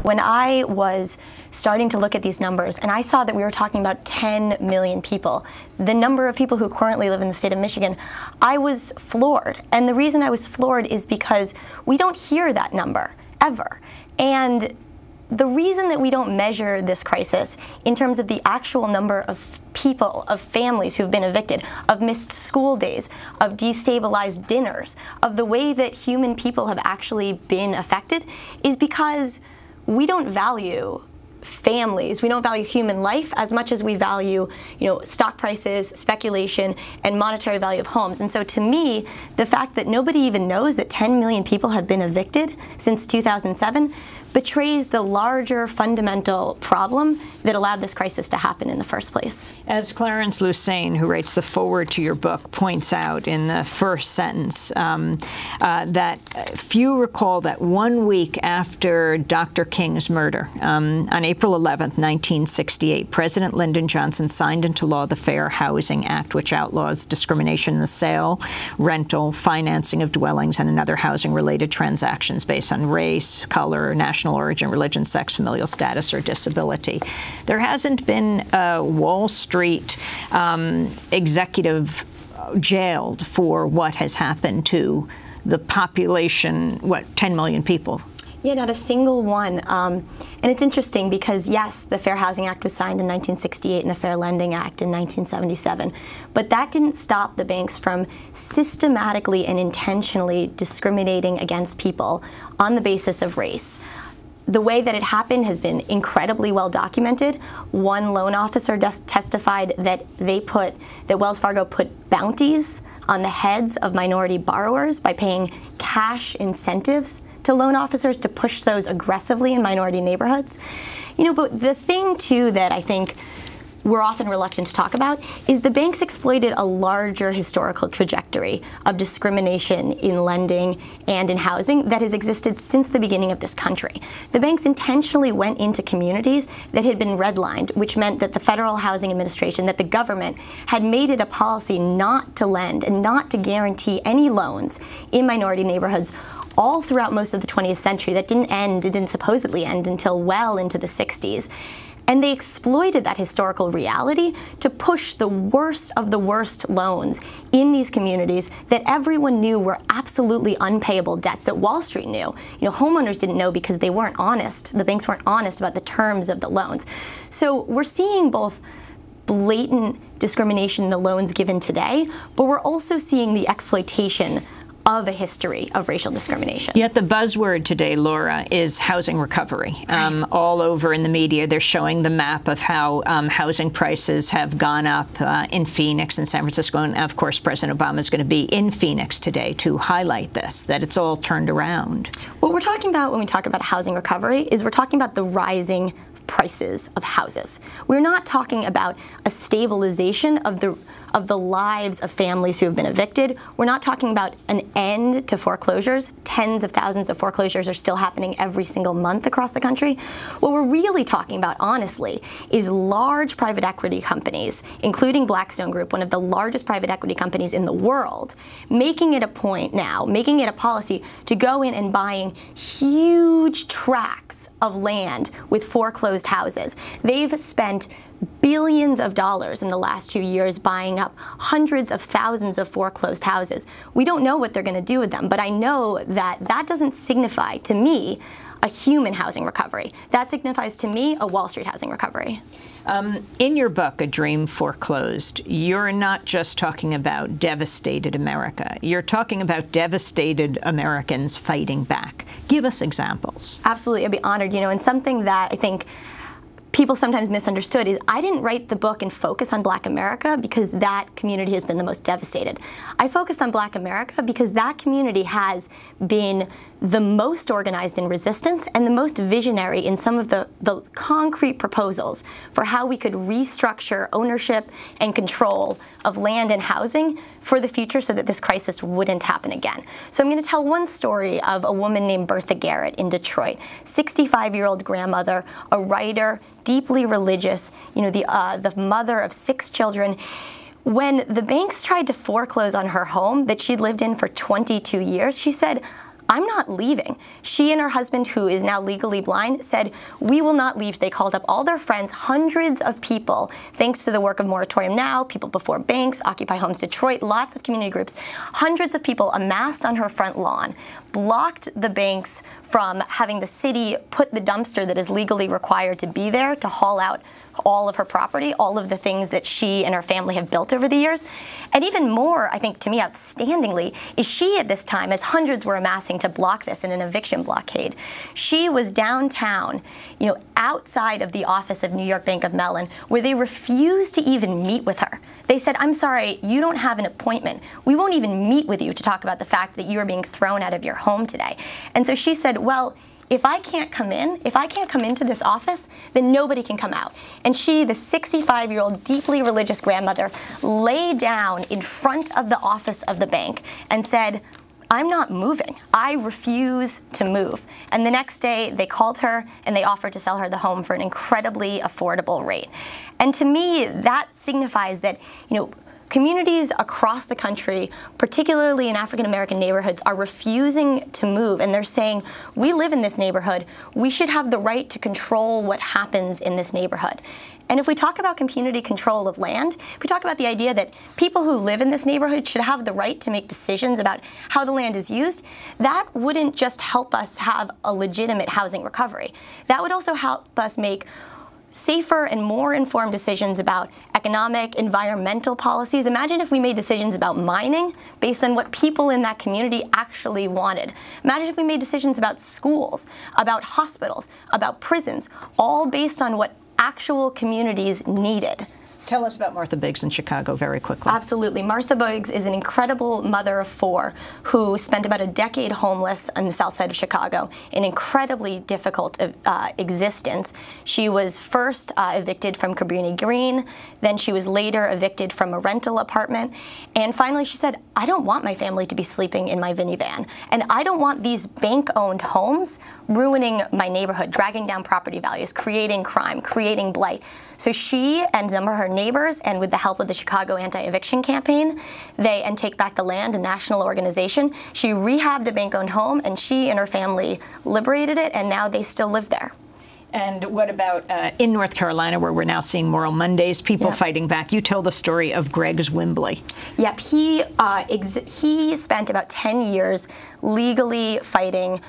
When I was starting to look at these numbers and I saw that we were talking about 10 million people, the number of people who currently live in the state of Michigan, I was floored. And the reason I was floored is because we don't hear that number ever. And the reason that we don't measure this crisis in terms of the actual number of people, of families who've been evicted, of missed school days, of destabilized dinners, of the way that human people have actually been affected, is because we don't value families. We don't value human life as much as we value, stock prices, speculation, and monetary value of homes. And so to me, the fact that nobody even knows that 10 million people have been evicted since 2007 betrays the larger fundamental problem that allowed this crisis to happen in the first place. As Clarence Lusane, who writes the foreword to your book, points out in the first sentence, that few recall that 1 week after Dr. King's murder, on April 11th, 1968, President Lyndon Johnson signed into law the Fair Housing Act, which outlaws discrimination in the sale, rental, financing of dwellings, and other housing-related transactions based on race, color, national origin, religion, sex, familial status, or disability. There hasn't been a Wall Street executive jailed for what has happened to the population, 10 million people? Yeah, not a single one. And it's interesting because, yes, the Fair Housing Act was signed in 1968 and the Fair Lending Act in 1977, but that didn't stop the banks from systematically and intentionally discriminating against people on the basis of race. The way that it happened has been incredibly well documented. One loan officer testified that Wells Fargo put bounties on the heads of minority borrowers by paying cash incentives to loan officers to push those aggressively in minority neighborhoods. But the thing, too, that I think we're often reluctant to talk about is the banks exploited a larger historical trajectory of discrimination in lending and in housing that has existed since the beginning of this country. The banks intentionally went into communities that had been redlined, which meant that the Federal Housing Administration, that the government, had made it a policy not to lend and not to guarantee any loans in minority neighborhoods all throughout most of the 20th century. That didn't supposedly end until well into the 60s. And they exploited that historical reality to push the worst of the worst loans in these communities that everyone knew were absolutely unpayable debts, that Wall Street knew. Homeowners didn't know because they weren't honest. The banks weren't honest about the terms of the loans. So we're seeing both blatant discrimination in the loans given today, but we're also seeing the exploitation of a history of racial discrimination. Yet the buzzword today, Laura, is housing recovery. All over in the media, they're showing the map of how housing prices have gone up in Phoenix and San Francisco. And, of course, President Obama is going to be in Phoenix today to highlight this, that it's all turned around. What we're talking about when we talk about housing recovery is we're talking about the rising prices of houses. We're not talking about a stabilization of the lives of families who have been evicted. We're not talking about an end to foreclosures. Tens of thousands of foreclosures are still happening every single month across the country. What we're really talking about, honestly, is large private equity companies, including Blackstone Group, one of the largest private equity companies in the world, making it a point now, making it a policy to go in and buying huge tracts of land with foreclosed houses. They've spent billions of dollars in the last 2 years buying up hundreds of thousands of foreclosed houses. We don't know what they're going to do with them, but I know that that doesn't signify to me a human housing recovery. That signifies to me a Wall Street housing recovery. In your book, A Dream Foreclosed, you're not just talking about devastated America. You're talking about devastated Americans fighting back. Give us examples. Absolutely. I'd be honored. And something that I think people sometimes misunderstood is I didn't write the book and focus on Black America because that community has been the most devastated. I focused on Black America because that community has been the most organized in resistance and the most visionary in some of the concrete proposals for how we could restructure ownership and control of land and housing for the future so that this crisis wouldn't happen again. So I'm going to tell one story of a woman named Bertha Garrett in Detroit, 65-year-old grandmother, a writer, deeply religious, the mother of 6 children. When the banks tried to foreclose on her home that she'd lived in for 22 years, she said, I'm not leaving. She and her husband, who is now legally blind, said, we will not leave. They called up all their friends, hundreds of people, thanks to the work of Moratorium Now, People Before Banks, Occupy Homes Detroit, lots of community groups. Hundreds of people amassed on her front lawn, blocked the banks from having the city put the dumpster that is legally required to be there to haul out all of her property, all of the things that she and her family have built over the years. And even more, I think, to me, outstandingly, is she at this time, as hundreds were amassing to block this in an eviction blockade, she was downtown, outside of the office of New York Bank of Mellon, where they refused to even meet with her. They said, I'm sorry, you don't have an appointment. We won't even meet with you to talk about the fact that you are being thrown out of your home today. And so she said, well, if I can't come into this office, then nobody can come out. And she, the 65-year-old, deeply religious grandmother, lay down in front of the office of the bank and said, I'm not moving. I refuse to move. And the next day, they called her and they offered to sell her the home for an incredibly affordable rate. And to me, that signifies that, communities across the country, particularly in African-American neighborhoods, are refusing to move. And they're saying, we live in this neighborhood. We should have the right to control what happens in this neighborhood. And if we talk about community control of land, if we talk about the idea that people who live in this neighborhood should have the right to make decisions about how the land is used, that wouldn't just help us have a legitimate housing recovery. That would also help us make safer and more informed decisions about economic, environmental policies. Imagine if we made decisions about mining based on what people in that community actually wanted. Imagine if we made decisions about schools, about hospitals, about prisons, all based on what actual communities needed. Tell us about Martha Biggs in Chicago very quickly. Absolutely. Martha Biggs is an incredible mother of four who spent about a decade homeless on the south side of Chicago, an incredibly difficult existence. She was first evicted from Cabrini Green, then she was later evicted from a rental apartment, and finally she said, I don't want my family to be sleeping in my minivan, and I don't want these bank-owned homes ruining my neighborhood, dragging down property values, creating crime, creating blight. So she and some of her neighbors, and with the help of the Chicago Anti-Eviction Campaign, and Take Back the Land, a national organization, she rehabbed a bank-owned home, and she and her family liberated it, and now they still live there. And what about in North Carolina, where we're now seeing Moral Mondays, people fighting back? You tell the story of Greg's Wimbley. Yep, he spent about 10 years legally fighting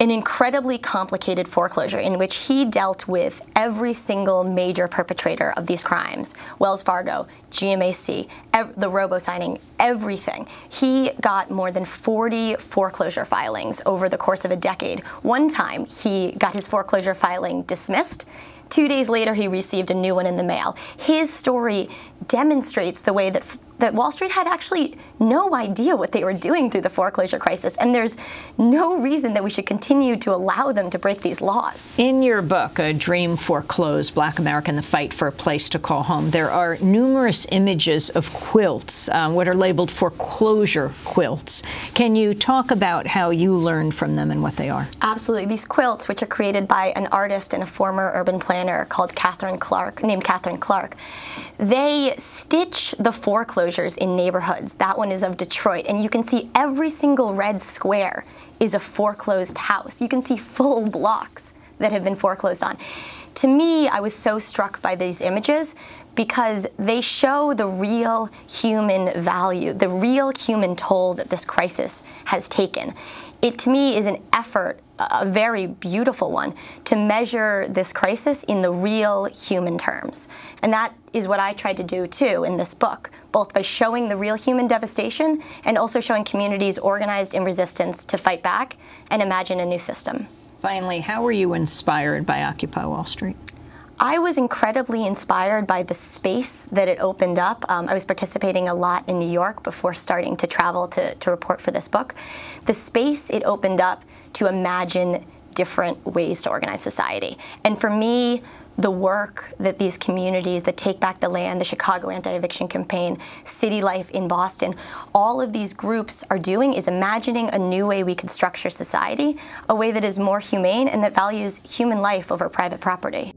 an incredibly complicated foreclosure in which he dealt with every single major perpetrator of these crimes. Wells Fargo, GMAC, the robo-signing, everything. He got more than 40 foreclosure filings over the course of a decade. One time, he got his foreclosure filing dismissed. 2 days later, he received a new one in the mail. His story demonstrates the way that Wall Street had actually no idea what they were doing through the foreclosure crisis, and there's no reason that we should continue to allow them to break these laws. In your book, A Dream Foreclosed, Black America and the Fight for a Place to Call Home, there are numerous images of quilts, what are labeled foreclosure quilts. Can you talk about how you learned from them and what they are? Absolutely. These quilts, which are created by an artist and a former urban planner named Catherine Clark, they stitch the foreclosures in neighborhoods. That one is of Detroit, and you can see every single red square is a foreclosed house. You can see full blocks that have been foreclosed on. To me, I was so struck by these images because they show the real human value, the real human toll that this crisis has taken. It, to me, is an effort, a very beautiful one, to measure this crisis in the real human terms. And that is what I tried to do, too, in this book, both by showing the real human devastation and also showing communities organized in resistance to fight back and imagine a new system. Finally, how were you inspired by Occupy Wall Street? I was incredibly inspired by the space that it opened up. I was participating a lot in New York before starting to travel to report for this book. The space it opened up to imagine different ways to organize society. And for me, the work that these communities, the Take Back the Land, the Chicago Anti-Eviction Campaign, City Life in Boston, all of these groups are doing is imagining a new way we could structure society, a way that is more humane and that values human life over private property.